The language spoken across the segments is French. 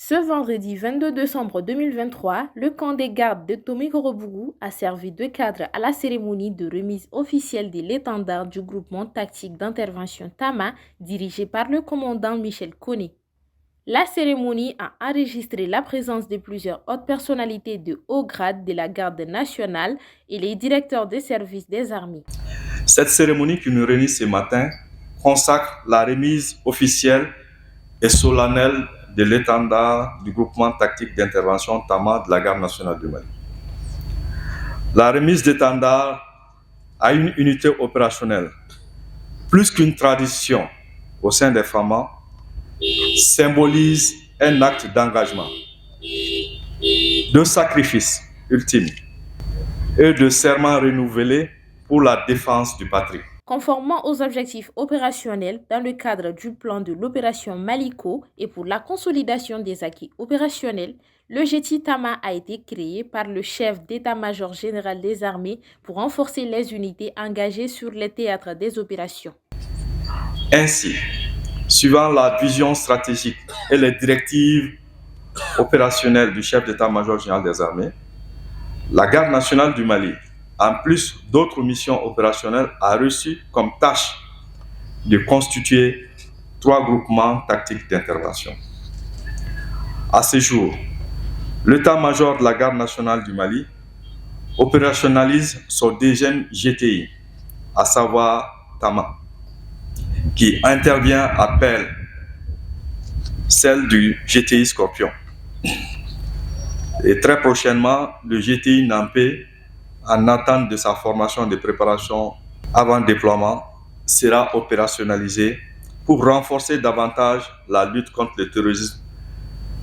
Ce vendredi 22 décembre 2023, le camp des gardes de Tomikorobougou a servi de cadre à la cérémonie de remise officielle de l'étendard du groupement tactique d'intervention Tama, dirigé par le commandant Michel Koné. La cérémonie a enregistré la présence de plusieurs hautes personnalités de haut grade de la garde nationale et les directeurs des services des armées. Cette cérémonie qui nous réunit ce matin consacre la remise officielle et solennelle de l'étendard du groupement tactique d'intervention Tama de la garde nationale du Mali. La remise d'étendard à une unité opérationnelle, plus qu'une tradition au sein des FAMA, symbolise un acte d'engagement, de sacrifice ultime et de serment renouvelé pour la défense du patrie. Conformément aux objectifs opérationnels dans le cadre du plan de l'opération Maliko et pour la consolidation des acquis opérationnels, le GETI Tama a été créé par le chef d'état-major général des armées pour renforcer les unités engagées sur les théâtres des opérations. Ainsi, suivant la vision stratégique et les directives opérationnelles du chef d'état-major général des armées, la garde nationale du Mali, en plus d'autres missions opérationnelles, a reçu comme tâche de constituer 3 groupements tactiques d'intervention. À ce jour, l'état-major de la garde nationale du Mali opérationnalise son deuxième GTI, à savoir Tama, qui intervient après celle du GTI Scorpion. Et très prochainement, le GTI Nampé, en attente de sa formation de préparation avant déploiement, sera opérationnalisé pour renforcer davantage la lutte contre le terrorisme,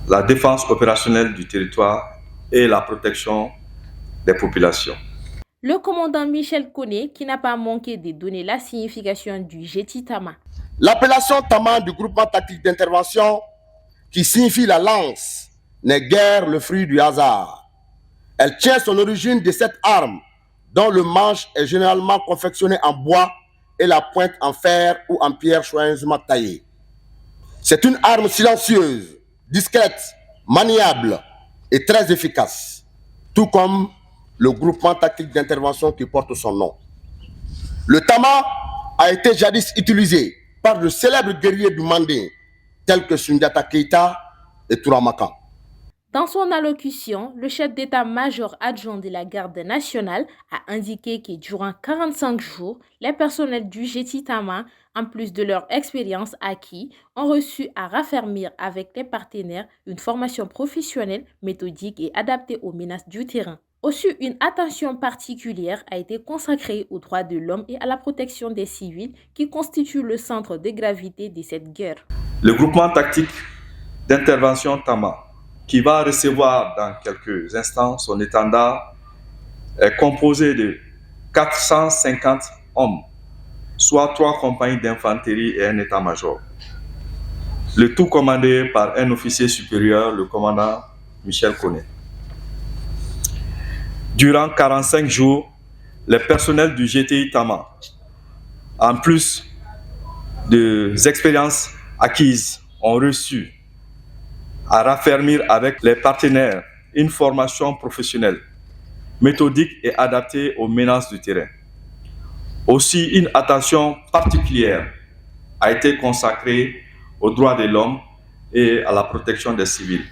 la défense opérationnelle du territoire et la protection des populations. Le commandant Michel Koné, qui n'a pas manqué de donner la signification du GETI Tama. L'appellation Tama du groupement tactique d'intervention, qui signifie la lance, n'est guère le fruit du hasard. Elle tient son origine de cette arme dont le manche est généralement confectionné en bois et la pointe en fer ou en pierre soigneusement taillée. C'est une arme silencieuse, discrète, maniable et très efficace, tout comme le groupement tactique d'intervention qui porte son nom. Le Tama a été jadis utilisé par de célèbres guerriers du Mandé, tels que Sundiata Keita et Touramakan. Dans son allocution, le chef d'état-major adjoint de la garde nationale a indiqué que durant 45 jours, les personnels du GETI Tama, en plus de leur expérience acquise, ont reçu à raffermir avec les partenaires une formation professionnelle, méthodique et adaptée aux menaces du terrain. Aussi, une attention particulière a été consacrée aux droits de l'homme et à la protection des civils qui constituent le centre de gravité de cette guerre. Le groupement tactique d'intervention Tama, qui va recevoir dans quelques instants son étendard, est composé de 450 hommes, soit 3 compagnies d'infanterie et un état-major. Le tout commandé par un officier supérieur, le commandant Michel Koné. Durant 45 jours, les personnels du GTI Tama, en plus des expériences acquises, ont reçu à raffermir avec les partenaires une formation professionnelle, méthodique et adaptée aux menaces du terrain. Aussi, une attention particulière a été consacrée aux droits de l'homme et à la protection des civils,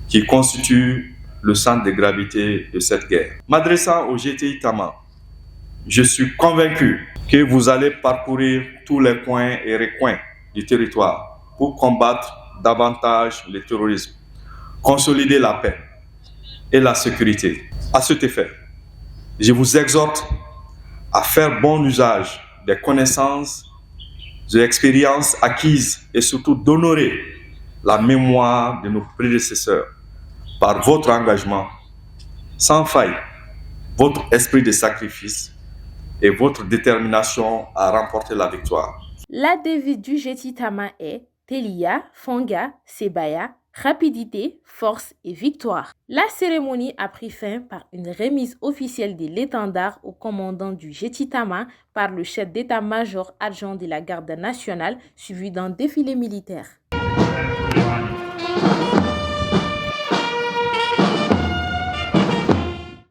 qui constituent le centre de gravité de cette guerre. M'adressant au GTI Tama, je suis convaincu que vous allez parcourir tous les coins et recoins du territoire pour combattre davantage le terrorisme, consolider la paix et la sécurité. À cet effet, je vous exhorte à faire bon usage des connaissances, des expériences acquises et surtout d'honorer la mémoire de nos prédécesseurs par votre engagement sans faille, votre esprit de sacrifice et votre détermination à remporter la victoire. La devise du GETI Tama est Telia, Fonga, Sebaya, rapidité, force et victoire. La cérémonie a pris fin par une remise officielle de l'étendard au commandant du GETI Tama par le chef d'état-major adjoint de la garde nationale, suivi d'un défilé militaire.